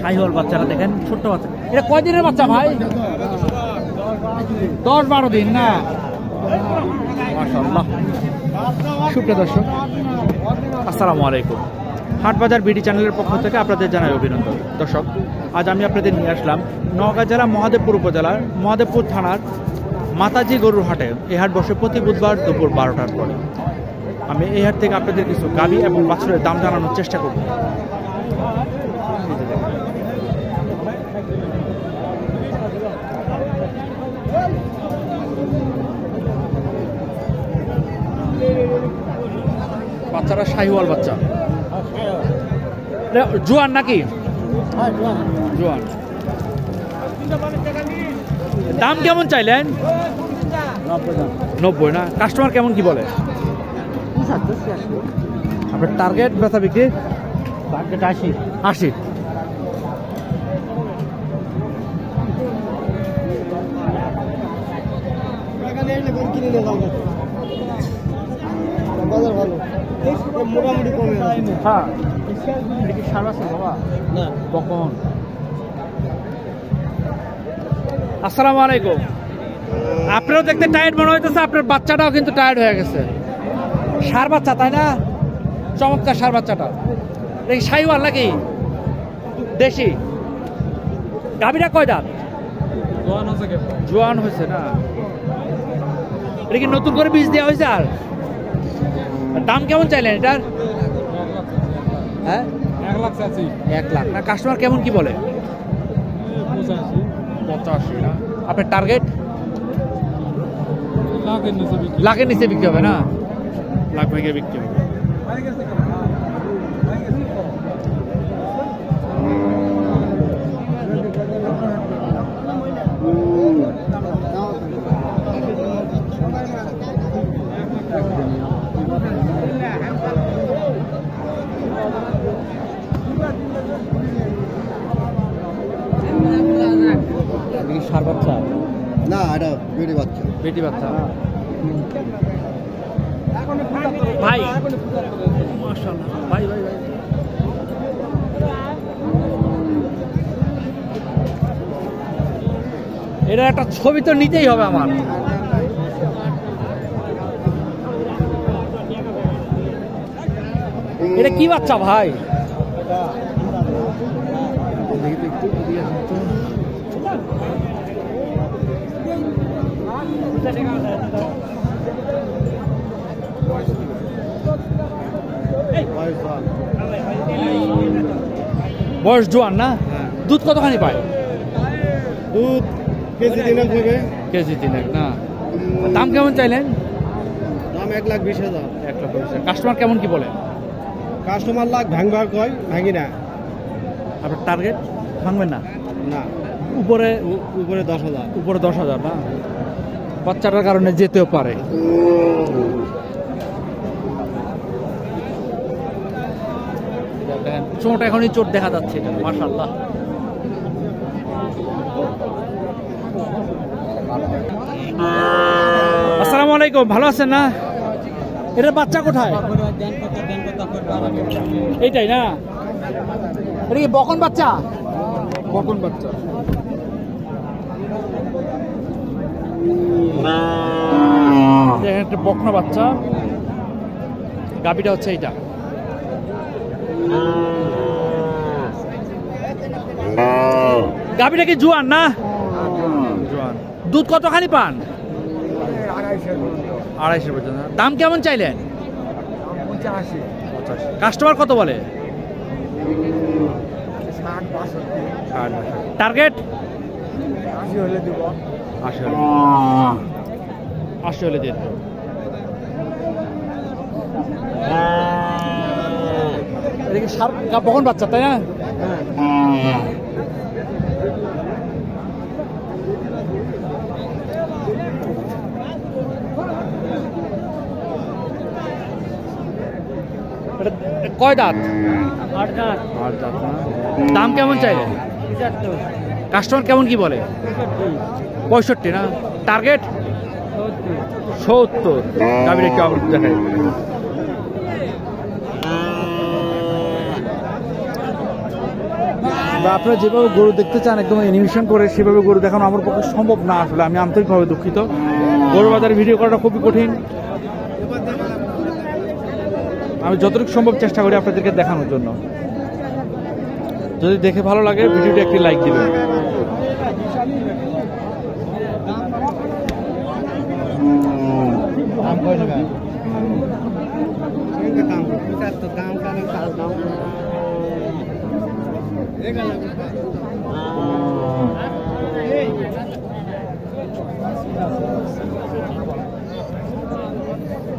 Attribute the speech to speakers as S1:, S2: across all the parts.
S1: শাহিওয়াল বাচ্চারা দেখেন, ছোট্ট বাচ্চা। এটা কয় দিনের বাচ্চা ভাই? 10-12 দিন না? মাশাআল্লাহ। সুপ্রিয় দর্শক, আসসালামু আলাইকুম। হাটবাজার বিডি চ্যানেলের পক্ষ থেকে আপনাদের জানাই অভিনন্দন। দর্শক, আজ আমি আপনাদের নিয়ে আসলাম নওগাঁ জেলা মহাদেবপুর উপজেলার মহাদেবপুর থানার মাতাজি গরুর হাটে। এই হাট বসে প্রতি বুধবার দুপুর 12টার পরে। আমি এই হাট থেকে আপনাদের কিছু গাভী এবং বাছুরের দাম জানানোর চেষ্টা করব। বাচ্চারা শাহিওয়াল বাচ্চা, জোয়ান নাকি? জোয়ান। দাম কেমন চাইলেন? 90 না? কাস্টমার কেমন কি বলে? আপনার টার্গেট বেচা বিক্রি? 80। আসসালামু আলাইকুম। আপনারও দেখতে টায়ার্ড মনে হইতেছে, আপনার বাচ্চাটাও কিন্তু টায়ার্ড হয়ে গেছে। ষাঁড় বাচ্চা তাই না? চমৎকার ষাঁড় বাচ্চাটা। এটা কি শাহিওয়াল নাকি দেশি? গাভীটা কয় দাঁত? জোয়ান হয়েছে না? এটা কি নতুন করে বীজ দেওয়া হয়েছে? আর দাম কেমন চাইলেন এটার? হ্যাঁ, 1 লাখ না? কাস্টমার কেমন কি বলে? 85 না? আপনার টার্গেট? লাখের নিচে বিক্রি হবে না? লাখ ভেঙে বিক্রি হবে। ষাঁড় বাচ্চা
S2: না, এটা বেটি বাচ্চা।
S1: বেটি বাচ্চা না? ভাই মাশাআল্লাহ, ভাই ভাই ভাই এটা একটা ছবি তো নিতেই হবে আমার। এটা কি বাচ্চা ভাই? বয়স জোয়ান না? দুধ কতখানি পায়?
S2: দুধ কেজি 3 হবে।
S1: কেজি 3 না? দাম কেমন চাইলেন?
S2: দাম 1,20,000।
S1: 1,20,000। কাস্টমার কেমন কি বলে?
S2: কাস্টমার লাখ ভাঙবার কয়, ভাঙি না।
S1: আপনার টার্গেট ভাঙবেন না?
S2: না,
S1: উপরে
S2: 10,000।
S1: উপরে 10,000 না? বাচ্চাটার কারণে যেতেও পারে। চোট এখনই চোট দেখা যাচ্ছে, মাশাআল্লাহ। আসসালামু আলাইকুম, ভালো আছেন না? এটার বাচ্চা কোথায়? এইটাই না? এটা কি বকন বাচ্চা? বকন বাচ্চা। একটা বকনা বাচ্চা। গাভীটা হচ্ছে এইটা। গাভীটা কি জোয়ান না? জোয়ান। দুধ কতখানি পান? 250 পর্যন্ত। দাম কেমন চাইলেন? 85। কাস্টমার কত বলে? টার্গেট 80 হলে দিব। 80 হলে দিয়ে দেব। এটা কি বকন বাচ্চা তাই না? কয় দাঁত? 8 দাঁত। 8 দাঁত না? দাম কেমন চাইলেন? কাস্টমার কেমন কি বলে? 65 না, টার্গেট 70। গাভীর একটু আবার দেখাই। আপনারা যেভাবে গরু দেখতে চান একদম অ্যানিমেশন করে সেভাবে গরু দেখানো আমার পক্ষে সম্ভব না। আসলে আমি আন্তরিকভাবে দুঃখিত, গরু বাজারে ভিডিও করাটা খুবই কঠিন। আমি যতটুকু সম্ভব চেষ্টা করি আপনাদেরকে দেখানোর জন্য। যদি দেখে ভালো লাগে ভিডিওটি একটি লাইক দিবেন।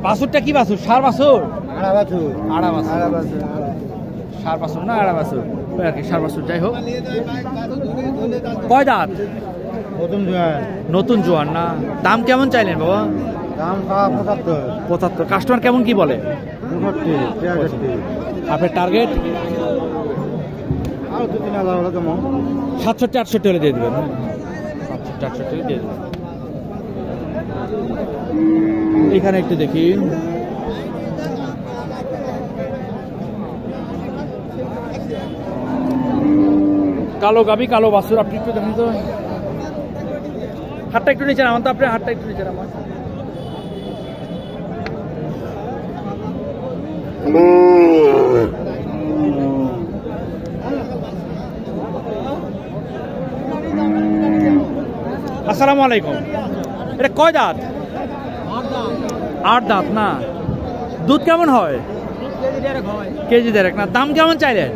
S1: বাছুরটা কি বাছুর? ষাঁড় বাছুর? আড়া বাছুর। ষাঁড় বাছুর না আড়া বাছুর আর কি, ষাঁড় বাছুর। যাই হোক, কয় দাঁত? নতুন জোয়ান না। দাম কেমন চাইলেন বাবা?
S2: দাম 75।
S1: কাস্টমার কেমন কি বলে?
S2: 65।
S1: আপনার টার্গেট?
S2: আর 2-3,000 হলে কেমন?
S1: 67-68 হলে দিয়ে দেবেন। 67-68 হলে দিয়ে দেবেন। এখানে একটু দেখি, কালো গাবি কালো বাছুর। আপনি একটু দেখেন তো, হাতটা একটু নিচে নামান তো, আপনি হাতটা একটু নিচে নামান। আসসালামু আলাইকুম। এটা কয় দাঁত? 8 দাঁত না। দুধ কেমন হয়? কেজি 1.5 না। দাম কেমন চাইলেন?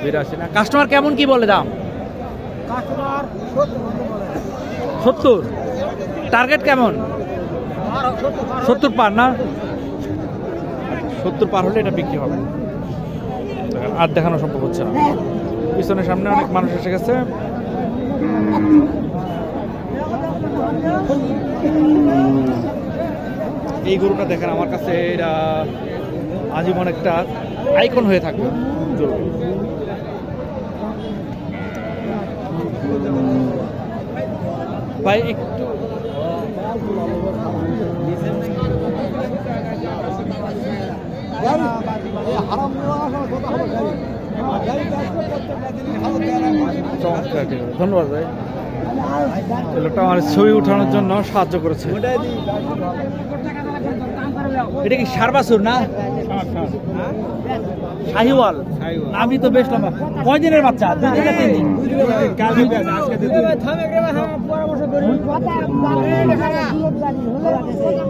S1: 82 না। কাস্টমার কেমন কি বলে দাম? 70। টার্গেট কেমন? 70 পার না? 70 পার হলে এটা বিক্রি হবে। আর দেখানো সম্ভব হচ্ছে না, পিছনের সামনে অনেক মানুষ এসে গেছে। এই গরুটা দেখেন, আমার কাছে এটা আজীবন একটা আইকন হয়ে থাকবে। ভাই একটু ধন্যবাদ ভাই, লোকটা আমার ছবি উঠানোর জন্য সাহায্য করেছে। এটা কি ষাঁড় বাছুর না? শাহিওয়াল। আমি তো বেশ লম্বা। কয় দিনের বাচ্চা? 2 থেকে 3 দিন।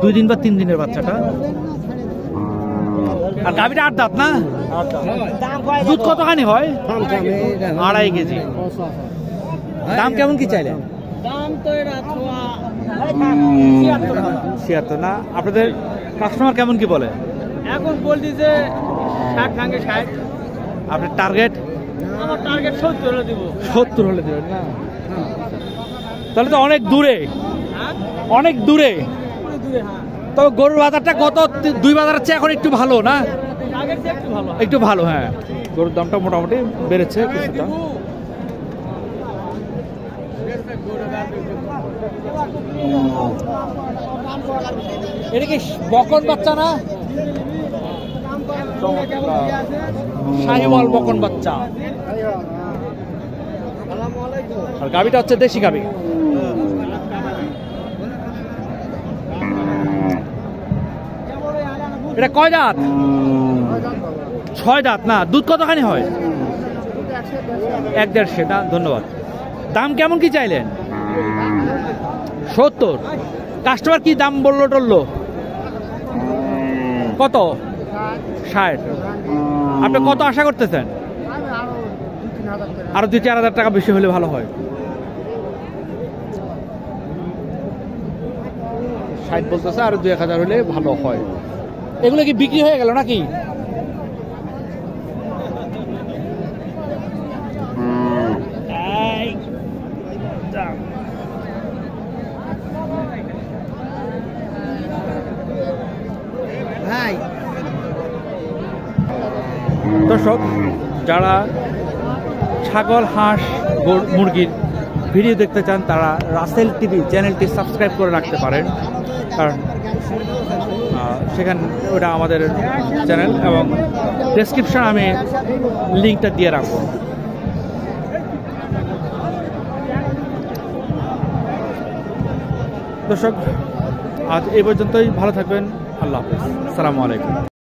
S1: 2 দিন বা 3 দিনের বাচ্চাটা। আর গাভীটা 8 দাঁত না? দুধ কতখানি হয়? 2.5 কেজি। দাম কেমন কি চাইলেন?
S2: দাম তো এটা
S1: 76 না। আপনাদের কাস্টমার কেমন কি বলে?
S2: এখন বলছি যে 60 ভাঙে 60।
S1: আপনার টার্গেট?
S2: আমার টার্গেট 70 হলে দিব।
S1: 70 হলে দেবেন না? তাহলে তো অনেক দূরে, অনেক দূরে। তবে গরুর বাজারটা গত 2 বাজারের চেয়ে এখন একটু ভালো না? একটু ভালো, হ্যাঁ। গরুর দামটা মোটামুটি বেড়েছে কিছুটা। এটা কি বকন বাচ্চা না? শাহিওয়াল বকন বাচ্চা। আর গাভীটা হচ্ছে দেশি গাভী। এটা কয় দাঁত? 6 দাঁত না। দুধ কতখানি হয়? 1-1.5 না। ধন্যবাদ। দাম কেমন কি চাইলেন? 70। কাস্টমার কি দাম বললো টললো? কত? 60। আপনি কত আশা করতেছেন? আরো 2-4 হাজার টাকা বেশি হলে ভালো হয়। 60 বলতেছে, আরো 2-1 হাজার হলে ভালো হয়। এগুলো কি বিক্রি হয়ে গেল নাকি? দর্শক, যারা ছাগল, হাঁস, মুরগির ভিডিও দেখতে চান তারা রাসেল টিভি চ্যানেলটি সাবস্ক্রাইব করে রাখতে পারেন, কারণ সেখানে ওটা আমাদের চ্যানেল, এবং ডেসক্রিপশন আমি লিঙ্কটা দিয়ে রাখবো। দর্শক আজ এই পর্যন্তই, ভালো থাকবেন, আল্লাহ হাফেজ, আসসালামু আলাইকুম।